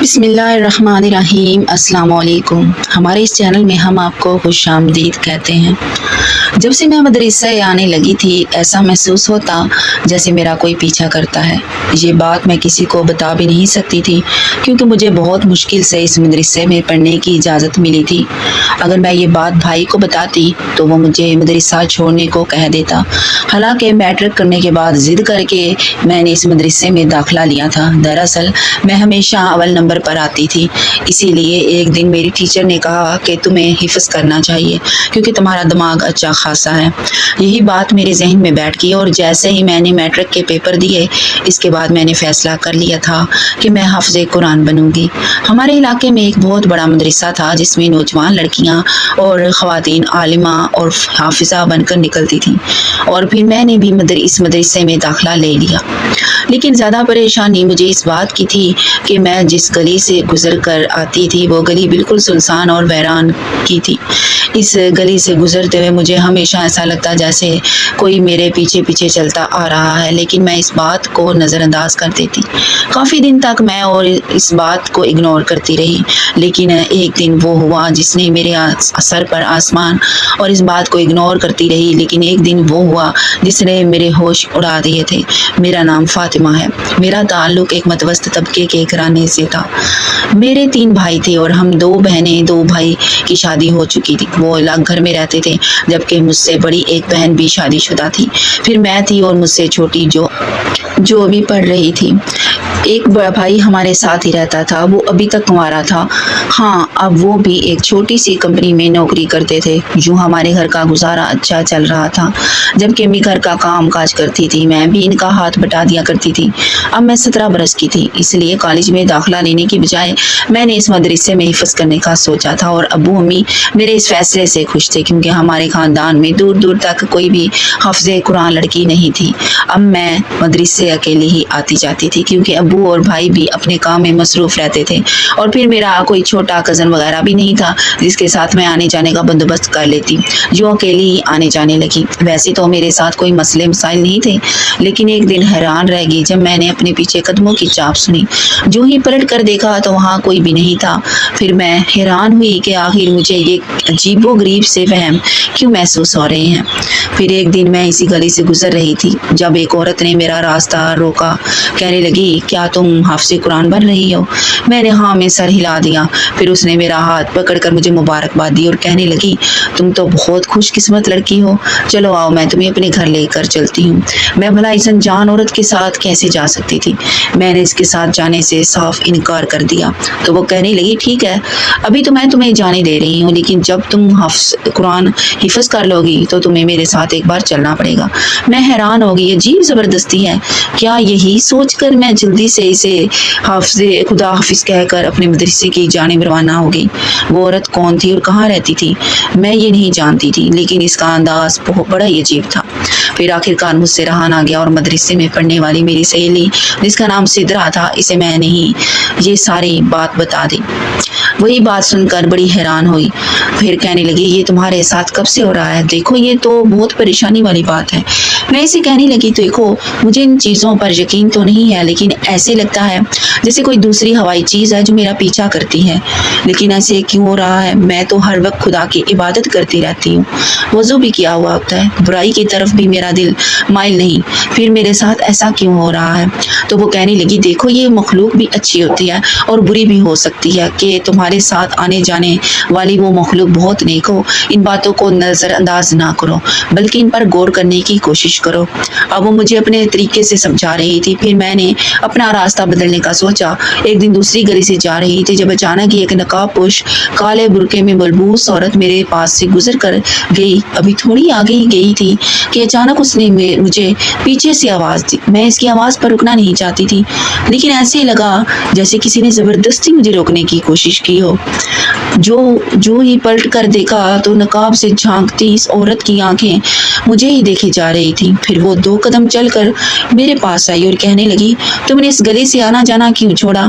بسم اللہ الرحمن الرحیم۔ السلام علیکم۔ ہمارے اس چینل میں ہم آپ کو خوش آمدید کہتے ہیں۔ جب سے میں مدرسہ آنے لگی تھی ایسا محسوس ہوتا جیسے میرا کوئی پیچھا کرتا ہے۔ یہ بات میں کسی کو بتا بھی نہیں سکتی تھی کیونکہ مجھے بہت مشکل سے اس مدرسے میں پڑھنے کی اجازت ملی تھی۔ اگر میں یہ بات بھائی کو بتاتی تو وہ مجھے مدرسہ چھوڑنے کو کہہ دیتا۔ حالانکہ میٹرک کرنے کے بعد ضد کر کے میں نے اس مدرسے میں داخلہ لیا تھا۔ دراصل میں ہمیشہ اول نمبر پر آتی تھی، اسی لیے ایک دن میری ٹیچر نے کہا کہ تمہیں حفظ کرنا چاہیے کیونکہ تمہارا دماغ اچھا خاصا ہے۔ یہی بات میرے ذہن میں بیٹھ گئی اور جیسے ہی میں نے میٹرک کے پیپر دیے اس کے بعد میں نے فیصلہ کر لیا تھا کہ میں حافظ قرآن بنوں گی۔ ہمارے علاقے میں ایک بہت بڑا مدرسہ تھا جس میں نوجوان لڑکیاں اور خواتین عالمہ اور حافظہ بن کر نکلتی تھیں، اور پھر میں نے بھی اس مدرسے میں داخلہ لے لیا۔ لیکن زیادہ پریشانی مجھے اس بات کی تھی کہ میں جس گلی سے گزر کر آتی تھی وہ گلی بالکل سنسان اور ویران کی تھی۔ اس گلی سے گزرتے ہوئے مجھے ہمیشہ ایسا لگتا جیسے کوئی میرے پیچھے پیچھے چلتا آ رہا ہے، لیکن میں اس بات کو نظر انداز کر دیتی۔ کافی دن تک میں اور اس بات کو اگنور کرتی رہی، لیکن ایک دن وہ ہوا جس نے میرے سر پر آسمان اور اس بات کو اگنور کرتی رہی، لیکن ایک دن وہ ہوا جس نے میرے ہوش اڑا دیے تھے۔ میرا نام فاطمہ ہے۔ میرا تعلق ایک متوسط طبقے کے گھرانے سے تھا۔ میرے 3 بھائی تھے اور ہم 2 بہنیں، 2 بھائی کی شادی ہو چکی تھی، وہ الگ گھر میں رہتے تھے، جبکہ مجھ سے بڑی ایک بہن بھی شادی شدہ تھی، پھر میں تھی اور مجھ سے چھوٹی جو ابھی پڑھ رہی تھی۔ ایک بڑا بھائی ہمارے ساتھ ہی رہتا تھا، وہ ابھی تک کنوارا تھا۔ ہاں، اب وہ بھی ایک چھوٹی سی کمپنی میں نوکری کرتے تھے۔ جو ہمارے گھر کا گزارا اچھا چل رہا تھا، جبکہ میں گھر کا کام کاج کرتی تھی، میں بھی ان کا ہاتھ بٹا دیا کرتی تھی۔ اب میں 17 برس کی تھی، اس لیے کالج میں داخلہ لینے کی بجائے میں نے اس مدرسے میں حفظ کرنے کا سوچا تھا، اور ابو امی میرے اس فیصلے سے خوش تھے کیونکہ ہمارے خاندان میں دور دور تک کوئی بھی حافظ قرآن لڑکی نہیں تھی۔ اب میں مدرسے اکیلی ہی آتی جاتی تھی کیونکہ ابو اور بھائی بھی اپنے کام میں مصروف رہتے تھے، اور پھر میرا کوئی چھوٹا کزن وغیرہ بھی نہیں تھا جس کے ساتھ میں آنے جانے کا بندوبست کر لیتی، جو اکیلی ہی آنے جانے لگی۔ ویسے تو میرے ساتھ کوئی مسئلے مسائل نہیں تھے، لیکن ایک دن حیران رہ گئی جب میں نے اپنے پیچھے قدموں کی چاپ سنی۔ جو ہی پلٹ کر دیکھا تو وہاں کوئی بھی نہیں تھا۔ پھر میں حیران ہوئی کہ آخر مجھے یہ عجیب و غریب سے وہم کیوں محسوس ہو رہے ہیں۔ پھر ایک دن میں اسی گلی سے گزر رہی تھی جب ایک عورت نے میرا راستہ روکا، کہنے لگی کیا تم حافظ قرآن بن رہی ہو؟ میں نے ہاں میں سر ہلا دیا۔ پھر اس نے میرا ہاتھ پکڑ کر مجھے مبارکباد دی اور کہنے لگی تم تو بہت خوش قسمت لڑکی ہو، چلو آؤ میں تمہیں اپنے گھر لے کر چلتی ہوں۔ میں بھلا اس انجان عورت کے ساتھ کیسے جا سکتی تھی؟ میں نے اس کے ساتھ جانے سے صاف انکار کر دیا۔ تو وہ کہنے لگی ٹھیک ہے، ابھی تو میں تمہیں جانے دے رہی ہوں، لیکن جب تم قرآن حفظ کر لو گی تو تمہیں میرے ساتھ ایک بار چلنا پڑے گا۔ میں حیران ہو گئی، عجیب زبردستی ہے کیا؟ یہی سوچ کر میں جلدی سے اسے خدا حافظ کہہ کر اپنے مدرسے کی جانب روانہ ہو گئی۔ وہ عورت کون تھی اور کہاں رہتی تھی میں یہ نہیں جانتی تھی، لیکن اس کا انداز بڑا ہی عجیب تھا۔ پھر آخر کار مجھ سے رہا نہ گیا اور مدرسے میں پڑھنے والی میری سہیلی جس کا نام سدرا تھا، اسے میں نے ہی یہ ساری بات بتا دی۔ وہی بات سن کر بڑی حیران ہوئی، پھر کہنے لگی یہ تمہارے ساتھ کب سے ہو رہا ہے؟ دیکھو یہ تو بہت پریشانی والی بات ہے۔ میں اسے کہنے لگی دیکھو مجھے ان چیزوں پر یقین تو نہیں ہے، لیکن ایسے لگتا ہے جیسے کوئی دوسری ہوائی چیز ہے جو میرا پیچھا کرتی ہے، لیکن ایسے کیوں ہو رہا ہے؟ میں تو ہر وقت خدا کی عبادت کرتی رہتی ہوں، وضو بھی کیا ہوا ہوتا ہے، برائی کی طرف بھی میرا دل مائل نہیں، پھر میرے ساتھ ایسا کیوں ہو رہا ہے؟ تو وہ کہنے لگی دیکھو یہ مخلوق بھی اچھی ہوتی ہے اور بری بھی ہو سکتی ہے، کہ تمہارے ساتھ آنے جانے والی وہ مخلوق بہت نیک ہو، ان باتوں کو نظر انداز نہ کرو بلکہ ان پر غور کرنے کی کوشش کرو۔ اب وہ مجھے اپنے طریقے سے سمجھا رہی تھی، پھر میں نے اپنا راستہ بدلنے کا سوچا۔ ایک دن دوسری گلی سے جا رہی تھی جب اچانک ایک نقاب پوش کالے برقعے میں ملبوس عورت میرے پاس سے گزر کر گئی۔ ابھی تھوڑی آگے ہی گئی تھی کہ اچانک اس نے مجھے پیچھے سے آواز دی۔ میں اس کی آواز پر رکنا نہیں چاہتی تھی، لیکن ایسے لگا جیسے کسی نے زبردستی مجھے روکنے کی کوشش کی ہو۔ جو ہی پلٹ کر دیکھا تو نقاب سے جھانکتی اس عورت کی آنکھیں مجھے ہی دیکھی جا رہی تھی۔ پھر وہ 2 قدم چل کر میرے پاس آئی اور کہنے لگی تم نے اس گلی سے آنا جانا کیوں چھوڑا؟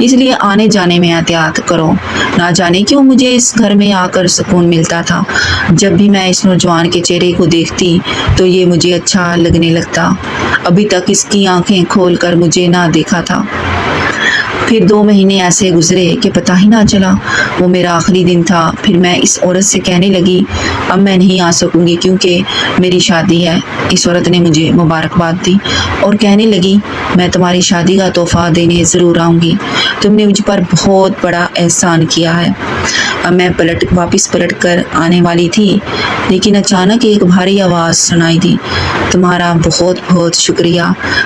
اس لیے آنے جانے میں احتیاط کرو۔ نہ جانے کیوں مجھے اس گھر میں آ کر سکون ملتا تھا۔ جب بھی میں اس نوجوان کے چہرے کو دیکھتی تو یہ مجھے اچھا لگنے لگتا۔ ابھی تک اس کی آنکھیں کھول کر مجھے نہ دیکھا تھا۔ پھر 2 مہینے ایسے گزرے کہ پتہ ہی نہ چلا۔ وہ میرا آخری دن تھا۔ پھر میں اس عورت سے کہنے لگی اب میں نہیں آ سکوں گی کیونکہ میری شادی ہے۔ اس عورت نے مجھے مبارکباد دی اور کہنے لگی میں تمہاری شادی کا تحفہ دینے ضرور آؤں گی۔ تم نے مجھ پر بہت بڑا احسان کیا ہے۔ اب میں واپس پلٹ کر آنے والی تھی لیکن اچانک ایک بھاری آواز سنائی دی، تمہارا بہت بہت شکریہ،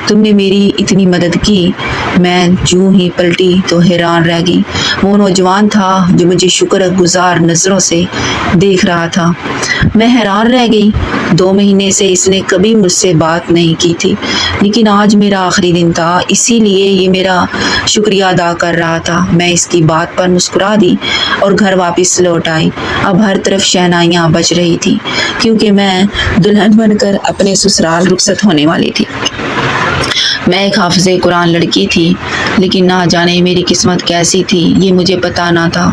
تم نے میری اتنی مدد کی۔ میں جو ہی پلٹی تو حیران رہ گئی۔ وہ نوجوان تھا جو مجھے شکر گزار نظروں سے دیکھ رہا تھا۔ میں حیران رہ گئی۔ 2 مہینے سے اس نے کبھی مجھ سے بات نہیں کی تھی لیکن آج میرا آخری دن تھا، اسی لیے یہ میرا شکریہ ادا کر رہا تھا۔ میں اس کی بات پر مسکرا دی اور گھر واپس لوٹ آئی۔ اب ہر طرف شہنائیاں بج رہی تھی کیونکہ میں دلہن بن کر اپنے سسرال رخصت ہونے والی تھی۔ میں ایک حافظ قرآن لڑکی تھی لیکن نہ جانے میری قسمت کیسی تھی یہ مجھے پتہ نہ تھا۔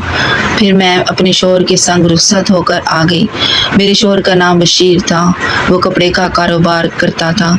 پھر میں اپنے شوہر کے سنگ رخصت ہو کر آ گئی۔ میرے شوہر کا نام بشیر تھا۔ وہ کپڑے کا کاروبار کرتا تھا۔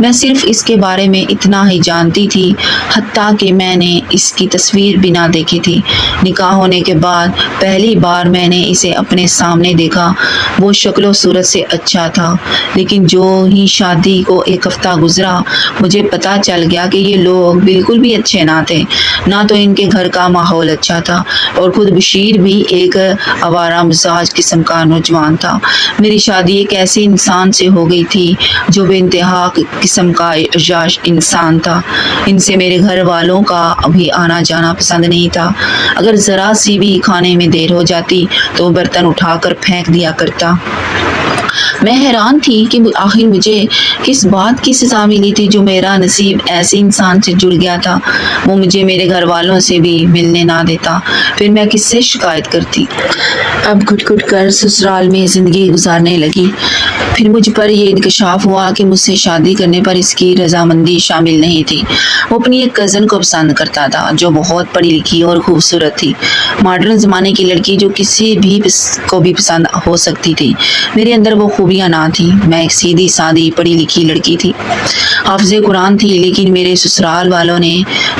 میں صرف اس کے بارے میں اتنا ہی جانتی تھی، حتیٰ کہ میں نے اس کی تصویر بھی نہ دیکھی تھی۔ نکاح ہونے کے بعد پہلی بار میں نے اسے اپنے سامنے دیکھا۔ وہ شکل و صورت سے اچھا تھا لیکن جو ہی شادی کو 1 ہفتہ گزرا مجھے پتہ چل گیا کہ یہ لوگ بالکل بھی اچھے نہ تھے۔ نہ تو ان کے گھر کا ماحول اچھا تھا اور خود بشیر بھی ایک آوارہ مزاج قسم کا نوجوان تھا۔ میری شادی ایک ایسے انسان سے ہو گئی تھی جو بے انتہا قسم کا عیاش انسان تھا۔ ان سے میرے گھر والوں کا ابھی آنا جانا پسند نہیں تھا۔ اگر ذرا سی بھی کھانے میں دیر ہو جاتی تو وہ برتن اٹھا کر پھینک دیا کرتا۔ میں حیران تھی کہ آخر مجھے کس بات کی سزا ملی تھی جو میرا نصیب ایسے انسان سے جڑ گیا تھا۔ وہ مجھے میرے گھر والوں سے بھی ملنے نہ دیتا۔ پھر میں کس سے شکایت کرتی؟ اب گھٹ گھٹ کر سسرال میں زندگی گزارنے لگی۔ پھر مجھ پر یہ انکشاف ہوا کہ مجھ سے شادی کرنے پر اس کی رضامندی شامل نہیں تھی۔ وہ اپنی ایک کزن کو پسند کرتا تھا جو بہت پڑھی لکھی اور خوبصورت تھی، ماڈرن زمانے کی لڑکی جو کسی بھی کو بھی پسند ہو سکتی تھی۔ میرے اندر وہ خوبیاں نہ تھیں۔ میں ایک سیدھی سادی پڑھی لکھی لڑکی تھی، حافظ قرآن تھی، لیکن میرے سسرال والوں نے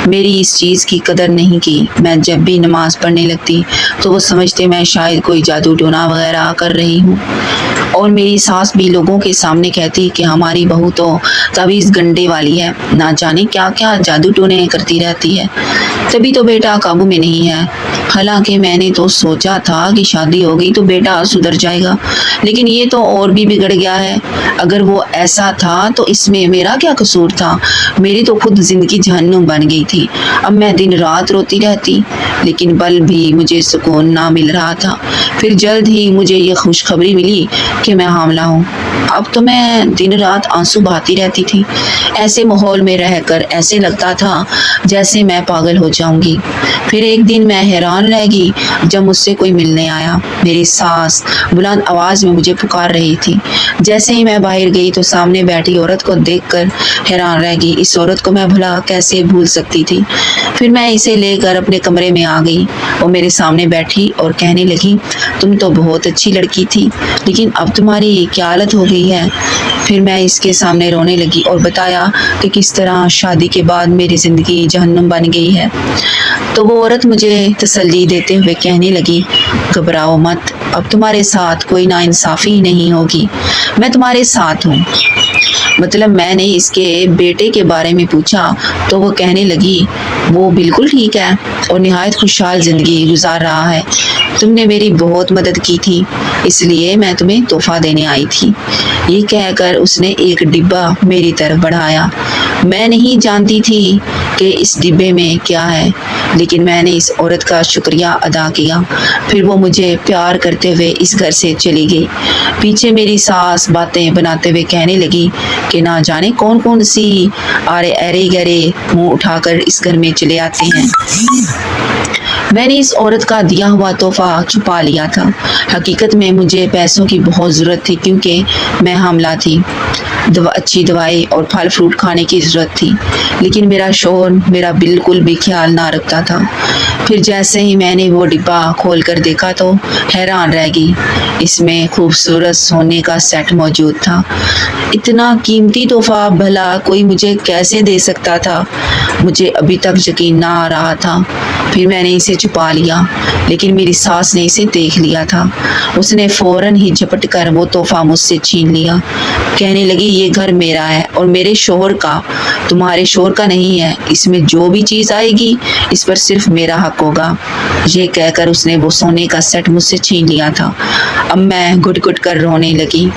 میری اس چیز کی قدر نہیں کی۔ میں جب بھی نماز پڑھنے لگتی تو وہ سمجھتے میں شاید کوئی جادو ٹونا وغیرہ کر رہی ہوں، اور میری ساس بھی لوگوں کے سامنے کہتی کہ ہماری بہو تو تعویذ گنڈے والی ہے، نہ جانے کیا کیا جادو ٹونے کرتی رہتی ہے، تبھی تو بیٹا قابو میں نہیں ہے۔ حالانکہ میں نے تو سوچا تھا کہ شادی ہو گئی تو بیٹا سدھر جائے گا، لیکن یہ تو اور بھی بگڑ گیا ہے۔ اگر وہ ایسا تھا تو اس میں میرا کیا قصور تھا؟ میری تو خود زندگی جہنم بن گئی تھی۔ اب میں دن رات روتی رہتی لیکن پل بھی مجھے سکون نہ مل رہا تھا۔ پھر جلد ہی مجھے یہ خوشخبری ملی کہ میں حاملہ ہوں۔ اب تو میں دن رات آنسو بہاتی رہتی تھی۔ ایسے ماحول میں رہ کر ایسے لگتا تھا جیسے میں پاگل ہو جاؤں گی۔ پھر ایک دن میں حیران رہ گئی جب مجھ سے کوئی ملنے آیا۔ میری ساس بلند آواز میں مجھے پکار رہی تھی۔ جیسے ہی میں باہر گئی تو سامنے بیٹھی عورت کو دیکھ کر حیران رہ گئی۔ اس عورت کو میں بھلا کیسے بھول سکتی تھی؟ پھر میں اسے لے کر اپنے کمرے میں آ گئی۔ وہ میرے سامنے بیٹھی اور کہنے لگی تم تو بہت اچھی لڑکی تھی لیکن اب تمہاری کیا حالت ہو گئی ہے؟ پھر میں اس کے سامنے رونے لگی اور بتایا کہ کس طرح شادی کے بعد میری زندگی جہنم بن گئی ہے۔ تو وہ عورت مجھے تسلی دیتے ہوئے کہنے لگی گھبراؤ مت، اب تمہارے ساتھ کوئی ناانصافی نہیں ہوگی، میں تمہارے ساتھ ہوں۔ مطلب میں نے اس کے بیٹے کے بارے میں پوچھا تو وہ کہنے لگی وہ بالکل ٹھیک ہے اور نہایت خوشحال زندگی گزار رہا ہے۔ تم نے میری بہت مدد کی تھی اس لیے میں تمہیں تحفہ دینے آئی تھی۔ یہ کہہ کر اس نے ایک ڈبہ میری طرف بڑھایا۔ میں نہیں جانتی تھی کہ اس ڈبے میں کیا ہے، لیکن میں نے اس عورت کا شکریہ ادا کیا۔ پھر وہ مجھے پیار کرتے ہوئے اس گھر سے چلی گئی۔ پیچھے میری ساس باتیں بناتے ہوئے کہنے لگی کہ نہ جانے کون کون سی ایرے گہرے منہ اٹھا کر اس گھر میں چلے آتے ہیں۔ میں نے اس عورت کا دیا ہوا تحفہ چھپا لیا تھا۔ حقیقت میں مجھے پیسوں کی بہت ضرورت تھی کیونکہ میں حاملہ تھی۔ اچھی دوائی اور پھل فروٹ کھانے کی ضرورت تھی، لیکن میرا شوہر میرا بالکل بھی خیال نہ رکھتا تھا۔ پھر جیسے ہی میں نے وہ ڈبہ کھول کر دیکھا تو حیران رہ گئی۔ اس میں خوبصورت سونے کا سیٹ موجود تھا۔ اتنا قیمتی تحفہ بھلا کوئی مجھے کیسے دے سکتا تھا؟ مجھے ابھی تک یقین نہ آ رہا تھا۔ پھر میں نے اسے چھپا لیا، لیکن میری ساس نے اسے دیکھ لیا تھا۔ اس نے فوراً ہی جھپٹ کر وہ تحفہ مجھ سے چھین لیا۔ کہنے لگی یہ گھر میرا ہے اور میرے شوہر کا، تمہارے شوہر کا نہیں ہے۔ اس میں جو بھی چیز آئے گی اس پر صرف میرا حق ہوگا۔ یہ کہہ کر اس نے وہ سونے کا سیٹ مجھ سے چھین لیا تھا۔ اب میں گھٹ گھٹ کر رونے لگی۔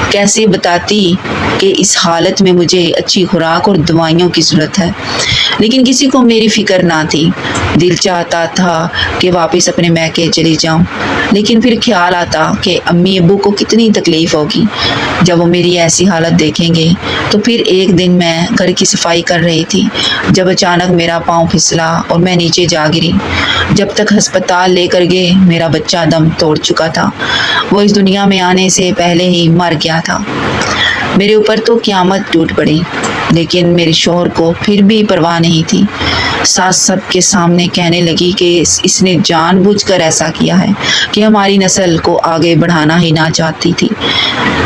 کیسے بتاتی کہ اس حالت میں مجھے اچھی خوراک اور دوائیوں کی ضرورت ہے، لیکن کسی کو میری فکر نہ تھی۔ دل چاہتا تھا کہ واپس اپنے میکے چلی جاؤں، لیکن پھر خیال آتا کہ امی ابو کو کتنی تکلیف ہوگی جب وہ میری ایسی حالت دیکھیں گے۔ تو پھر ایک دن میں گھر کی صفائی کر رہی تھی جب اچانک میرا پاؤں پھسلا اور میں نیچے جا گری۔ جب تک ہسپتال لے کر گئے میرا بچہ دم توڑ چکا تھا۔ وہ اس دنیا میں آنے سے پہلے ہی مر گیا تھا۔ میرے اوپر تو قیامت ٹوٹ پڑی، لیکن میرے شوہر کو پھر بھی پرواہ نہیں تھی۔ ساس سب کے سامنے کہنے لگی کہ اس نے جان بوجھ کر ایسا کیا ہے کہ ہماری نسل کو آگے بڑھانا ہی نہ چاہتی تھی۔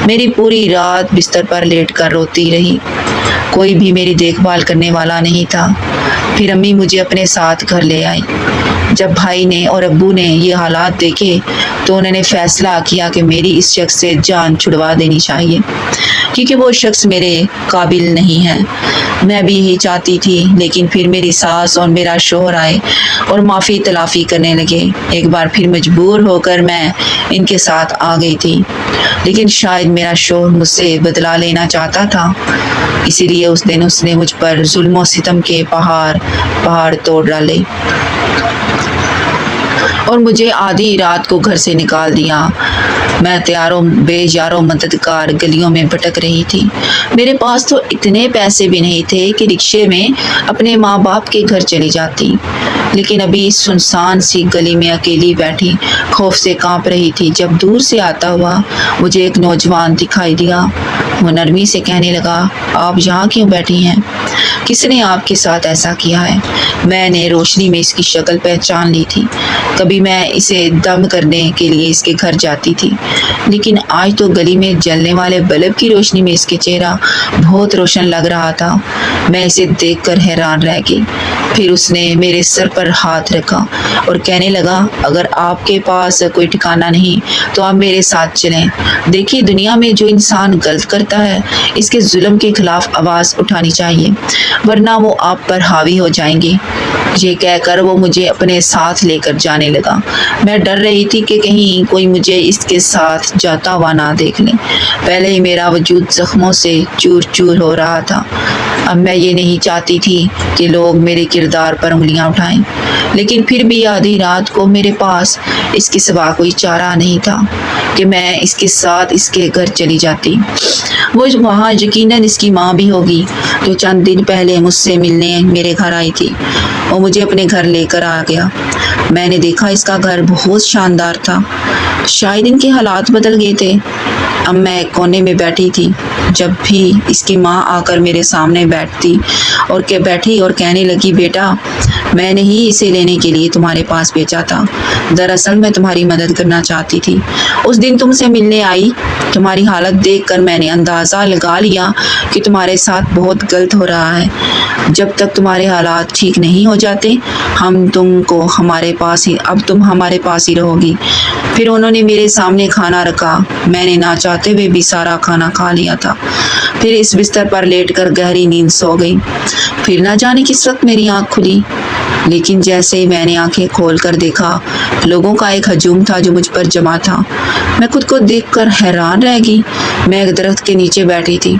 میری پوری رات بستر پر لیٹ کر روتی رہی۔ کوئی بھی میری دیکھ بھال کرنے والا نہیں تھا۔ پھر امی مجھے اپنے ساتھ گھر لے آئی۔ جب بھائی نے اور ابو نے یہ حالات دیکھے تو انہوں نے فیصلہ کیا کہ میری اس شخص سے جان چھڑوا دینی چاہیے، کیونکہ وہ شخص میرے قابل نہیں ہے۔ میں بھی یہی چاہتی تھی، لیکن پھر میری ساس اور میرا شوہر آئے اور معافی تلافی کرنے لگے۔ ایک بار پھر مجبور ہو کر میں ان کے ساتھ آ گئی تھی، لیکن شاید میرا شوہر مجھ سے بدلہ لینا چاہتا تھا، اسی لیے اس دن اس نے مجھ پر ظلم و ستم کے پہاڑ توڑ ڈالے اور مجھے آدھی رات کو گھر سے نکال دیا۔ میں بے یارو مددگار گلیوں میں بھٹک رہی تھی۔ میرے پاس تو اتنے پیسے بھی نہیں تھے کہ رکشے میں اپنے ماں باپ کے گھر چلی جاتی، لیکن ابھی سنسان سی گلی میں اکیلی بیٹھی خوف سے کانپ رہی تھی جب دور سے آتا ہوا مجھے ایک نوجوان دکھائی دیا۔ وہ نرمی سے کہنے لگا، آپ یہاں کیوں بیٹھی ہیں؟ کس نے آپ کے ساتھ ایسا کیا ہے؟ میں نے روشنی میں اس کی شکل پہچان لی تھی۔ کبھی میں اسے دم کرنے کے لیے اس کے گھر جاتی تھی، لیکن آج تو گلی میں جلنے والے بلب کی روشنی میں اس کے چہرہ بہت روشن لگ رہا تھا۔ میں اسے دیکھ کر حیران رہ گئی۔ پھر اس نے میرے سر پر ہاتھ رکھا اور کہنے لگا، اگر آپ کے پاس کوئی ٹھکانہ نہیں تو آپ میرے ساتھ چلیں۔ دیکھیے، دنیا میں جو انسان غلط کرتا ہے اس کے ظلم کے خلاف آواز اٹھانی چاہیے، ورنہ وہ آپ پر حاوی ہو جائیں گے۔ یہ کہہ کر وہ مجھے اپنے ساتھ لے کر جانے لگا۔ میں ڈر رہی تھی کہ کہیں کوئی مجھے اس کے ساتھ جاتا ہوا نہ دیکھ لے۔ پہلے ہی میرا وجود زخموں سے چور چور ہو رہا تھا۔ اب میں یہ نہیں چاہتی تھی کہ لوگ میرے کردار پر انگلیاں اٹھائیں، لیکن پھر بھی آدھی رات کو میرے پاس اس کے سوا کوئی چارہ نہیں تھا کہ میں اس کے ساتھ اس کے گھر چلی جاتی۔ وہ وہاں یقیناً اس کی ماں بھی ہوگی جو چند دن پہلے مجھ سے ملنے میرے گھر آئی تھی۔ وہ مجھے اپنے گھر لے کر آ گیا۔ میں نے دیکھا اس کا گھر بہت شاندار تھا، شاید ان کے حالات بدل گئے تھے۔ اب میں ایک کونے میں بیٹھی تھی۔ جب بھی اس کی ماں آ کر میرے سامنے بیٹھی اور کہنے لگی، بیٹا، میں نے ہی اسے لینے کے لیے تمہارے پاس بھیجا تھا۔ دراصل میں تمہاری مدد کرنا چاہتی تھی۔ اس دن تم سے ملنے آئی، تمہاری حالت دیکھ کر میں نے اندازہ لگا لیا کہ تمہارے ساتھ بہت غلط ہو رہا ہے۔ جب تک تمہارے حالات ٹھیک نہیں ہو جاتے اب تم ہمارے پاس ہی رہو گی۔ پھر انہوں نے میرے سامنے کھانا رکھا۔ میں نے نہ چاہتے ہوئے بھی سارا کھانا کھا لیا تھا۔ پھر اس بستر پر لیٹ کر گہری نیند سو گئی۔ پھر نہ جانے کس وقت میری آنکھ کھلی، لیکن جیسے ہی میں نے آنکھیں کھول کر دیکھا، لوگوں کا ایک ہجوم تھا جو مجھ پر جمع تھا۔ میں خود کو دیکھ کر حیران رہ گئی۔ میں ایک درخت کے نیچے بیٹھی تھی،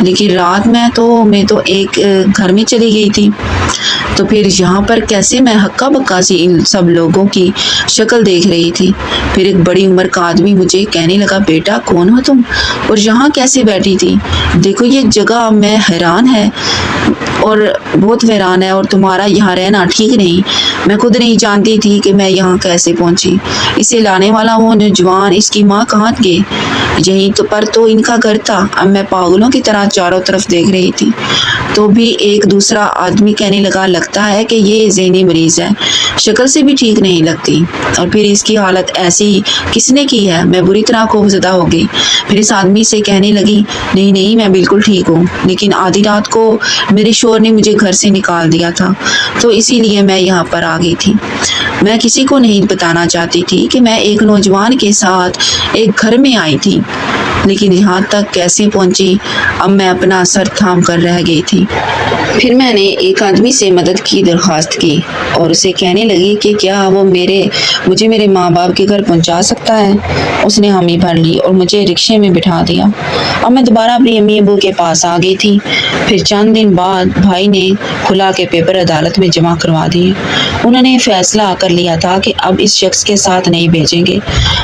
لیکن رات میں تو ایک گھر میں چلی گئی تھی، تو پھر یہاں پر کیسے؟ میں ہکا بکا سی ان سب لوگوں کی شکل دیکھ رہی تھی۔ پھر ایک بڑی عمر کا آدمی مجھے کہنے لگا، بیٹا، کون ہو تم اور یہاں کیسے بیٹھی تھی؟ دیکھو یہ جگہ۔ میں حیران ہے اور بہت ویران ہے اور تمہارا یہاں رہنا ٹھیک نہیں۔ میں خود نہیں جانتی تھی کہ میں یہاں کیسے پہنچی۔ اسے لانے والا وہ نوجوان، اس کی ماں کہاں گئے؟ یہیں تو پر تو ان کا گھر تھا۔ اب میں پاگلوں کی طرح چاروں طرف دیکھ رہی تھی تو بھی ایک دوسرا آدمی کہنے لگا، لگتا ہے کہ یہ ذہنی مریض ہے، شکل سے بھی ٹھیک نہیں لگتی، اور پھر اس کی حالت ایسی کس نے کی ہے؟ میں بری طرح خوفزدہ ہو گئی۔ پھر اس آدمی سے کہنے لگی، نہیں نہیں میں بالکل ٹھیک ہوں، لیکن آدھی رات کو میرے شوہر نے مجھے گھر سے نکال دیا تھا، تو اسی لیے میں یہاں پر آ گئی تھی۔ میں کسی کو نہیں بتانا چاہتی تھی کہ میں ایک نوجوان کے ساتھ ایک گھر میں آئی تھی، لیکن یہاں تک کیسے پہنچی اب میں اپنا سر تھام کر رہ گئی تھی۔ پھر میں نے ایک آدمی سے مدد کی درخواست کی اور اسے کہنے لگی کہ کیا وہ مجھے میرے ماں باپ کے گھر پہنچا سکتا ہے۔ اس نے حامی بھر لی اور مجھے رکشے میں بٹھا دیا۔ اب میں دوبارہ اپنی امی ابو کے پاس آ گئی تھی۔ پھر چند دن بعد بھائی نے کھلا کے پیپر عدالت میں جمع کروا دیے۔ انہوں نے فیصلہ کر لیا تھا کہ اب اس شخص کے ساتھ نہیں بھیجیں گے،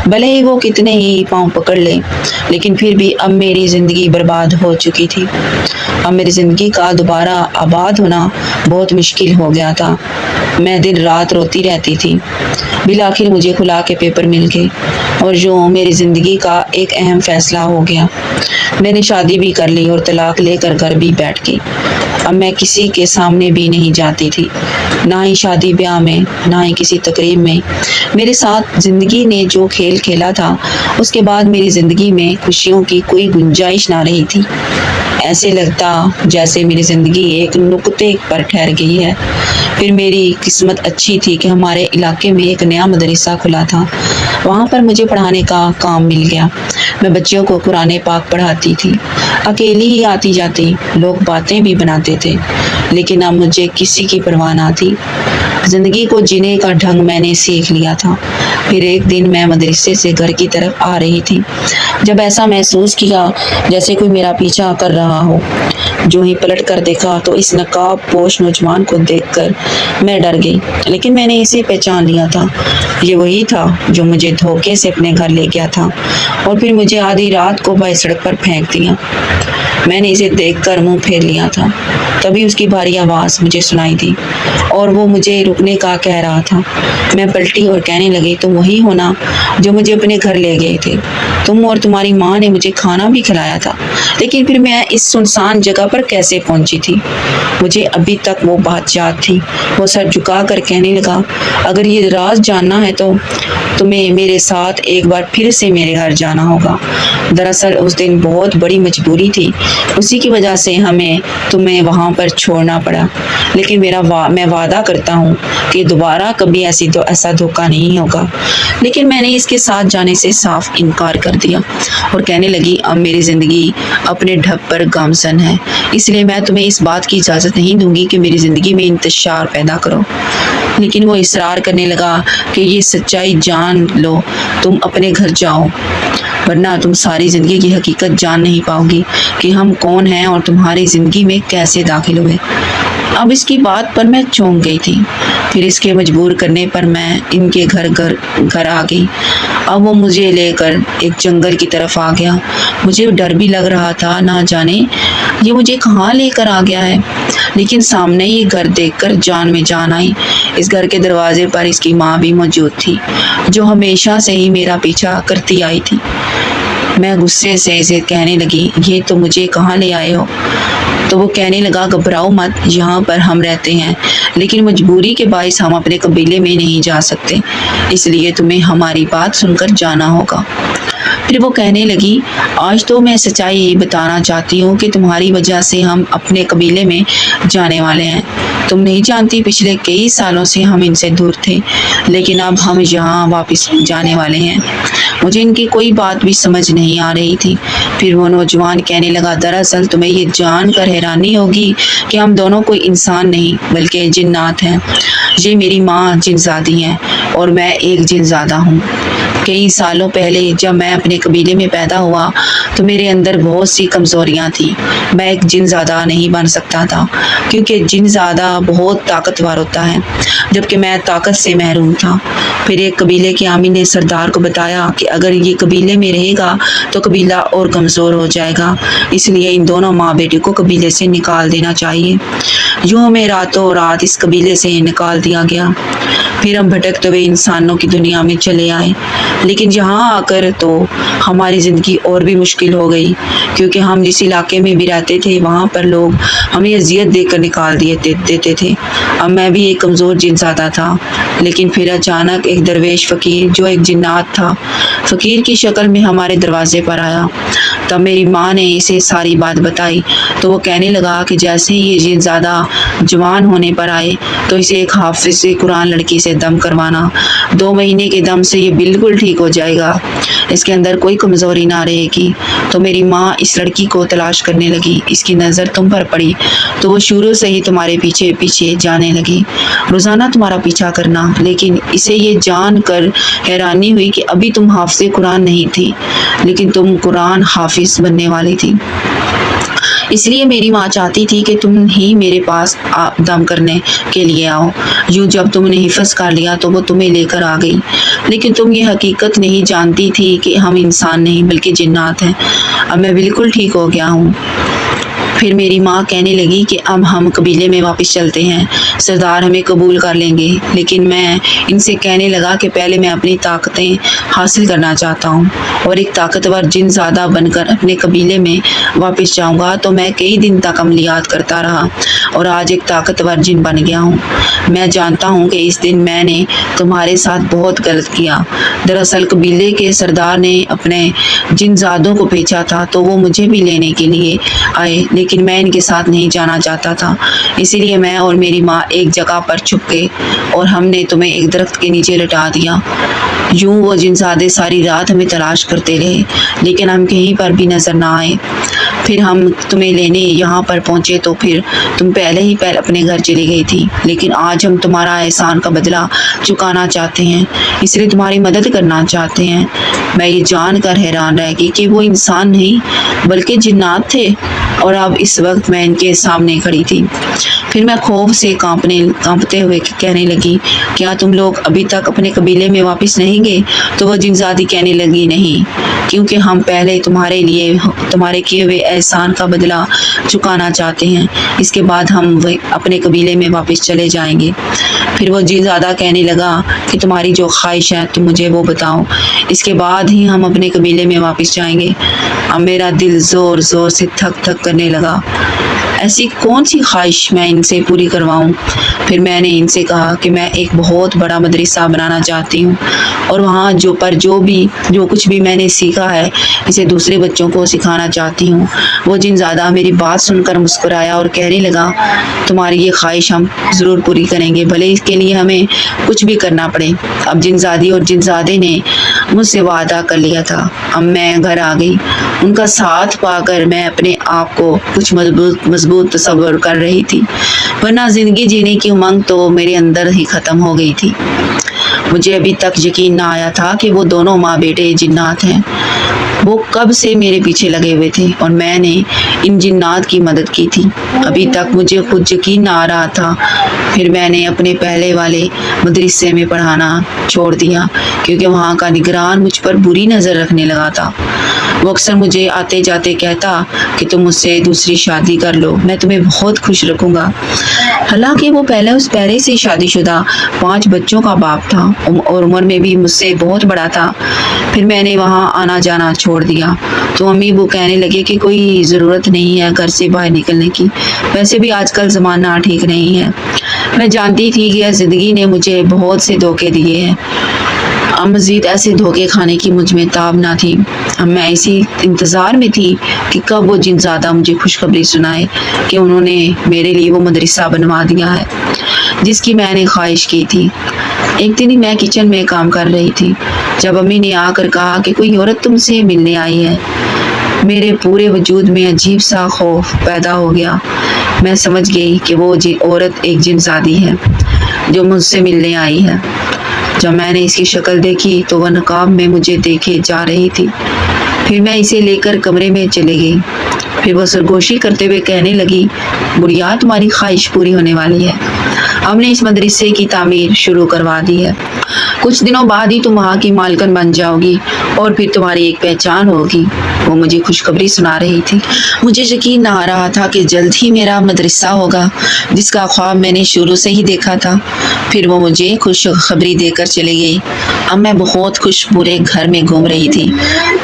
بھلے ہی وہ کتنے ہی پاؤں پکڑ لے، لیکن پھر بھی اب میری زندگی برباد ہو چکی تھی۔ اب میری زندگی کا دوبارہ آباد ہونا بہت مشکل ہو گیا تھا۔ میں دن رات روتی رہتی تھی۔ بالآخر مجھے کھلا کے پیپر مل گئے اور یوں میری زندگی کا ایک اہم فیصلہ ہو گیا۔ میں نے شادی بھی کر لی اور طلاق لے کر گھر بھی بیٹھ گئی۔ اب میں کسی کے سامنے بھی نہیں جاتی تھی، نہ ہی شادی بیاہ میں، نہ ہی کسی تقریب میں۔ میرے ساتھ زندگی نے جو کھیل کھیلا تھا، اس کے بعد میری زندگی میں خوشیوں کی کوئی گنجائش نہ رہی تھی۔ ایسے لگتا جیسے میری زندگی ایک نقطے پر ٹھہر گئی ہے۔ پھر میری قسمت اچھی تھی کہ ہمارے علاقے میں ایک نیا مدرسہ کھلا تھا۔ وہاں پر مجھے پڑھانے کا کام مل گیا۔ میں بچیوں کو قرآن پاک پڑھاتی تھی، اکیلی ہی آتی جاتی، لوگ باتیں بھی بناتے تھے، لیکن اب مجھے کسی کی پرواہ نہ تھی۔ زندگی کو جینے کا ڈھنگ میں نے سیکھ لیا تھا۔ پھر ایک دن میں مدرسے سے گھر کی طرف آ رہی تھی جب ایسا محسوس کیا جیسے کوئی میرا پیچھا کر رہا ہو۔ جو ہی پلٹ کر دیکھا تو اس نقاب پوش نوجوان کو دیکھ کر میں ڈر گئی، لیکن میں نے اسے پہچان لیا تھا۔ یہ وہی تھا جو مجھے دھوکے سے اپنے گھر لے گیا تھا اور پھر مجھے آدھی رات کو بائیں سڑک پر پھینک دیا۔ میں نے اسے دیکھ کر منہ پھیر لیا تھا، تبھی اس کی بھاری آواز مجھے سنائی دی اور وہ مجھے رکنے کا کہہ رہا تھا۔ میں پلٹی اور کہنے لگی، تم وہی ہو نا جو مجھے اپنے گھر لے گئے تھے؟ تم اور تمہاری ماں نے مجھے کھانا بھی کھلایا تھا، لیکن پھر میں اس سنسان جگہ پر کیسے پہنچی تھی؟ مجھے ابھی تک وہ بات یاد تھی۔ وہ سر جھکا کر کہنے لگا، اگر یہ راز جاننا ہے تو تمہیں میرے ساتھ ایک بار پھر سے میرے گھر جانا ہوگا۔ دراصل اس دن بہت بڑی مجبوری تھی، اسی کی وجہ سے تمہیں وہاں پر چھوڑنا پڑا، لیکن میں وعدہ کرتا ہوں کہ دوبارہ کبھی ایسا دھوکہ نہیں ہوگا۔ لیکن میں نے اس کے ساتھ جانے سے صاف انکار کر دیا اور کہنے لگی، اب میری زندگی اپنے ڈھب پر گامزن ہے، اس لیے میں تمہیں اس بات کی اجازت نہیں دوں گی کہ میری زندگی میں انتشار پیدا کرو۔ لیکن وہ اصرار کرنے لگا کہ یہ سچائی جان لو، تم اپنے گھر جاؤ، ورنہ تم ساری زندگی کی حقیقت جان نہیں پاؤ گی کہ ہم کون ہیں اور تمہاری زندگی میں کیسے داخل ہوئے۔ اب اس کی بات پر میں چونک گئی تھی۔ پھر اس کے مجبور کرنے پر میں ان کے گھر آ گئی۔ اب وہ مجھے لے کر ایک جنگل کی طرف آ گیا۔ مجھے ڈر بھی لگ رہا تھا، نہ جانے یہ مجھے کہاں لے کر آ گیا ہے، لیکن سامنے یہ گھر دیکھ کر جان میں جان آئی۔ اس گھر کے دروازے پر اس کی ماں بھی موجود تھی، جو ہمیشہ سے ہی میرا پیچھا کرتی آئی تھی۔ میں غصے سے اسے کہنے لگی، یہ تو مجھے کہاں لے آئے ہو؟ تو وہ کہنے لگا، گھبراؤ مت، یہاں پر ہم رہتے ہیں، لیکن مجبوری کے باعث ہم اپنے قبیلے میں نہیں جا سکتے، اس لیے تمہیں ہماری بات سن کر جانا ہوگا۔ پھر وہ کہنے لگی، آج تو میں سچائی یہ بتانا چاہتی ہوں کہ تمہاری وجہ سے ہم اپنے قبیلے میں جانے والے ہیں۔ تم نہیں جانتی پچھلے کئی سالوں سے ہم ان سے دور تھے، لیکن اب ہم یہاں واپس جانے والے ہیں۔ مجھے ان کی کوئی بات بھی سمجھ نہیں آ رہی تھی۔ پھر وہ نوجوان کہنے لگا، دراصل تمہیں یہ جان کر حیرانی ہوگی کہ ہم دونوں کوئی انسان نہیں بلکہ جنات ہیں۔ یہ میری ماں جن زادی ہیں اور میں ایک جن زادہ ہوں۔ کئی سالوں پہلے جب میں اپنے قبیلے میں پیدا ہوا تو میرے اندر بہت سی کمزوریاں تھیں. میں ایک جن زادہ نہیں بن سکتا تھا کیونکہ جن زادہ بہت طاقتور ہوتا ہے جبکہ میں طاقت سے محروم تھا. پھر ایک قبیلے کے عامل نے سردار کو بتایا کہ اگر یہ قبیلے میں رہے گا تو قبیلہ اور کمزور ہو جائے گا، اس لیے ان دونوں ماں بیٹے کو قبیلے سے نکال دینا چاہیے. یوں ہمیں راتوں رات اس قبیلے سے نکال دیا گیا. پھر ہم بھٹکتے ہوئے انسانوں کی دنیا میں چلے آئے، لیکن یہاں آ کر تو ہماری زندگی اور بھی مشکل ہو گئی کیونکہ ہم جس علاقے میں بھی رہتے تھے وہاں پر لوگ ہمیں اذیت دے کر نکال دیتے تھے. اب میں بھی ایک کمزور جن زادہ تھا، لیکن پھر اچانک ایک درویش فقیر جو ایک جنات تھا فقیر کی شکل میں ہمارے دروازے پر آیا. تب میری ماں نے اسے ساری بات بتائی تو وہ کہنے لگا کہ جیسے ہی یہ جن زادہ جوان ہونے پر آئے تو اسے ایک حافظ قرآن لڑکی سے دم کروانا. 2 مہینے کے دم سے یہ بالکل ٹھیک ہو جائے گا، اس کے اندر کوئی کمزوری نہ رہے گی. تو میری ماں اس لڑکی کو تلاش کرنے لگی. اس کی نظر تم پر پڑی تو وہ شروع سے ہی تمہارے پیچھے پیچھے جانے لگی، روزانہ تمہارا پیچھا کرنا. لیکن اسے یہ جان کر حیرانی ہوئی کہ ابھی تم حافظ قرآن نہیں تھی لیکن تم قرآن حافظ بننے والی تھی. اس لیے میری ماں چاہتی تھی کہ تم ہی میرے پاس دم کرنے کے لیے آؤ. یوں جب تم نے حفظ کر لیا تو وہ تمہیں لے کر آ گئی، لیکن تم یہ حقیقت نہیں جانتی تھی کہ ہم انسان نہیں بلکہ جنات ہیں. اب میں بالکل ٹھیک ہو گیا ہوں. پھر میری ماں کہنے لگی کہ اب ہم قبیلے میں واپس چلتے ہیں، سردار ہمیں قبول کر لیں گے. لیکن میں ان سے کہنے لگا کہ پہلے میں اپنی طاقتیں حاصل کرنا چاہتا ہوں اور ایک طاقتور جن زادہ بن کر اپنے قبیلے میں واپس جاؤں گا. تو میں کئی دن تک عملیات کرتا رہا اور آج ایک طاقتور جن بن گیا ہوں. میں جانتا ہوں کہ اس دن میں نے تمہارے ساتھ بہت غلط کیا. دراصل قبیلے کے سردار نے اپنے جن زادوں کو بھیجا تھا تو وہ مجھے بھی لینے کے لیے آئے، لیکن میں ان کے ساتھ نہیں جانا چاہتا تھا. اسی لیے میں اور میری ماں ایک جگہ پر چھپ گئے اور ہم نے تمہیں ایک درخت کے نیچے لٹا دیا. یوں وہ جن زادے ساری رات ہمیں تلاش کرتے رہے لیکن ہم کہیں پر بھی نظر نہ آئے. پھر ہم تمہیں لینے یہاں پر پہنچے تو پھر تم پہلے ہی اپنے گھر چلی گئی تھی. لیکن آج ہم تمہارا احسان کا بدلہ چکانا چاہتے ہیں، اس لیے تمہاری مدد کرنا چاہتے ہیں. میں یہ جان کر حیران رہ گئی کہ وہ انسان نہیں بلکہ جنات تھے اور اب اس وقت میں ان کے سامنے کھڑی تھی. پھر میں خوف سے کانپتے ہوئے کہنے لگی، کیا تم لوگ ابھی تک اپنے قبیلے میں واپس نہیں گئے؟ تو وہ جن زادی کہنے لگی، نہیں، کیونکہ ہم پہلے تمہارے کیے ہوئے احسان کا بدلہ چکانا چاہتے ہیں، اس کے بعد ہم اپنے قبیلے میں واپس چلے جائیں گے. پھر وہ جن زادہ کہنے لگا کہ تمہاری جو خواہش ہے تم مجھے وہ بتاؤ، اس کے بعد ہی ہم اپنے قبیلے میں واپس جائیں گے. اب میرا دل زور زور سے دھک دھک کرنے لگا. ایسی کون سی خواہش میں ان سے پوری کرواؤں؟ پھر میں نے ان سے کہا کہ میں ایک بہت بڑا مدرسہ بنانا چاہتی ہوں اور وہاں جو کچھ بھی میں نے سیکھا ہے اسے دوسرے بچوں کو سکھانا چاہتی ہوں. وہ جن زادہ میری بات سن کر مسکرایا اور کہنے لگا، تمہاری یہ خواہش ہم ضرور پوری کریں گے، بھلے اس کے لیے ہمیں کچھ بھی کرنا پڑے. اب جن زادی اور جن زادے نے مجھ سے وعدہ کر لیا تھا. اب میں گھر آ گئی. ان کا ساتھ پا کر میں اپنے آپ کو کچھ مضبوط تصور کر رہی تھی، ورنہ زندگی جینے کی امنگ تو میرے اندر ہی ختم ہو گئی تھی. مجھے ابھی تک یقین نہ آیا تھا کہ وہ دونوں ماں بیٹے جنات ہیں. وہ کب سے میرے پیچھے لگے ہوئے تھے اور میں نے ان جنات کی مدد کی تھی. ابھی تک مجھے خود یقین نہ آ رہا تھا. پھر میں نے اپنے پہلے والے مدرسے میں پڑھانا چھوڑ دیا کیونکہ وہاں کا نگران مجھ پر بری نظر رکھنے لگا تھا. وہ اکثر مجھے آتے جاتے کہتا کہ تم مجھ سے دوسری شادی کر لو، میں تمہیں بہت خوش رکھوں گا. حالانکہ وہ پہلے سے شادی شدہ 5 بچوں کا باپ تھا اور عمر میں بھی مجھ سے بہت بڑا تھا. پھر میں نے وہاں آنا جانا چھوڑ دیا تو امی وہ کہنے لگے کہ کوئی ضرورت نہیں ہے گھر سے باہر نکلنے کی، ویسے بھی آج کل زمانہ ٹھیک نہیں ہے. میں جانتی تھی کہ زندگی نے مجھے بہت سے دھوکے دیے ہیں، اب مزید ایسے دھوکے کھانے کی مجھ میں تاب نہ تھی. اب میں اسی انتظار میں تھی کہ کب وہ جن زادہ مجھے خوشخبری سنائے کہ انہوں نے میرے لیے وہ مدرسہ بنوا دیا ہے جس کی میں نے خواہش کی تھی. ایک دن میں کچن میں کام کر رہی تھی جب امی نے آ کر کہا کہ کوئی عورت تم سے ملنے آئی ہے. میرے پورے وجود میں عجیب سا خوف پیدا ہو گیا. میں سمجھ گئی کہ وہ عورت ایک جن زادی ہے جو مجھ سے ملنے آئی ہے. جب میں نے اس کی شکل دیکھی تو وہ نقاب میں مجھے دیکھے جا رہی تھی۔ پھر میں اسے لے کر کمرے میں چلے گئی۔ پھر وہ سرگوشی کرتے ہوئے کہنے لگی، گڑیا تمہاری خواہش پوری ہونے والی ہے، ہم نے اس مدرسے کی تعمیر شروع کروا دی ہے، کچھ دنوں بعد ہی تم وہاں کی مالکن بن جاؤ گی اور پھر تمہاری ایک پہچان ہوگی۔ وہ مجھے خوشخبری سنا رہی تھی۔ مجھے یقین نہ آ رہا تھا کہ جلد ہی میرا مدرسہ ہوگا جس کا خواب میں نے شروع سے ہی دیکھا تھا۔ پھر وہ مجھے خوشخبری دے کر چلی گئی۔ اب میں بہت خوش پورے گھر میں گھوم رہی تھی۔